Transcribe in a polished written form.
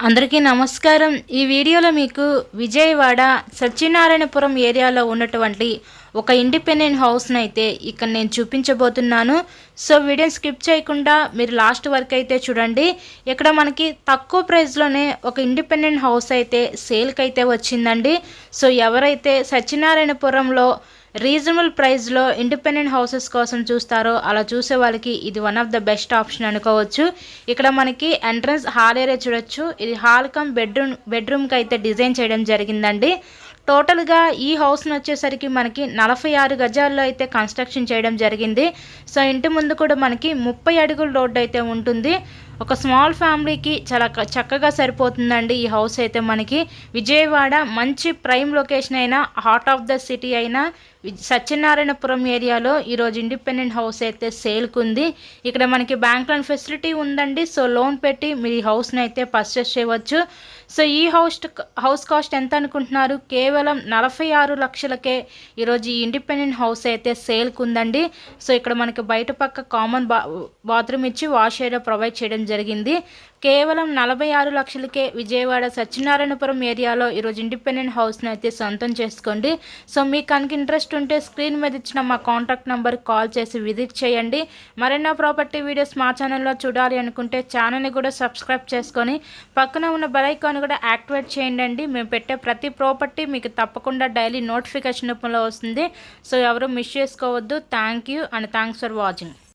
అందరికీ నమస్కారం. ఈ వీడియోలో మీకు విజయవాడ సత్యనారాయణపురం ఏరియాలో ఉన్నటువంటి ఒక ఇండిపెండెంట్ హౌస్ని అయితే ఇక్కడ నేను చూపించబోతున్నాను. సో వీడియోని స్కిప్ చేయకుండా మీరు లాస్ట్ వరకు అయితే చూడండి. ఇక్కడ మనకి తక్కువ ప్రైస్లోనే ఒక ఇండిపెండెంట్ హౌస్ అయితే సేల్కి అయితే వచ్చిందండి. సో ఎవరైతే సత్యనారాయణపురంలో రీజనబుల్ ప్రైస్లో ఇండిపెండెంట్ హౌసెస్ కోసం చూస్తారో అలా చూసే వాళ్ళకి ఇది one of the best option అనుకోవచ్చు. ఇక్కడ మనకి ఎంట్రన్స్ హాల్ ఏరియా చూడొచ్చు. ఇది హాల్ కమ్ బెడ్రూమ్కి అయితే డిజైన్ చేయడం జరిగిందండి. టోటల్గా ఈ హౌస్ని వచ్చేసరికి మనకి 46 గజాల్లో అయితే కన్స్ట్రక్షన్ చేయడం జరిగింది. సో ఇంటి ముందు కూడా మనకి 30 అడుగుల రోడ్డు అయితే ఉంటుంది. ఒక స్మాల్ ఫ్యామిలీకి చాలా చక్కగా సరిపోతుందండి ఈ హౌస్ అయితే. మనకి విజయవాడ మంచి ప్రైమ్ లొకేషన్ అయినా, హార్ట్ ఆఫ్ ద సిటీ అయినా సత్యనారాయణపురం ఏరియాలో ఈరోజు ఇండిపెండెంట్ హౌస్ అయితే సేల్కి ఉంది. ఇక్కడ మనకి బ్యాంక్ లోన్ ఫెసిలిటీ ఉందండి. సో లోన్ పెట్టి మీరు ఈ హౌస్ని అయితే పర్చేస్ చేయవచ్చు. సో ఈ హౌస్ కాస్ట్ ఎంత అనుకుంటున్నారు? కేవలం 46 లక్షలకే ఈరోజు ఈ ఇండిపెండెంట్ హౌస్ అయితే సేల్కి ఉందండి. సో ఇక్కడ మనకి బయట పక్క కామన్ బాత్రూమ్ ఇచ్చి వాష్ ఏరియా ప్రొవైడ్ చేయడం జరిగింది. కేవలం 46 లక్షలకే విజయవాడ సత్యనారాయణపురం ఏరియాలో ఈరోజు ఇండిపెండెంట్ హౌస్ని అయితే సొంతం చేసుకోండి. సో మీకు కనుక ఇంట్రెస్ట్ ఉంటే స్క్రీన్ మీద ఇచ్చిన మా కాంటాక్ట్ నెంబర్కి కాల్ చేసి విజిట్ చేయండి. మరెన్నో ప్రాపర్టీ వీడియోస్ మా ఛానల్లో చూడాలి అనుకుంటే ఛానల్ని కూడా సబ్స్క్రైబ్ చేసుకొని పక్కన ఉన్న బెల్ ఐకాన్ కూడా యాక్టివేట్ చేయండి. మేము పెట్టే ప్రతి ప్రాపర్టీ మీకు తప్పకుండా డైలీ నోటిఫికేషన్ రూపంలో వస్తుంది. సో ఎవరు మిస్ చేసుకోవద్దు. Thank you and thanks for watching.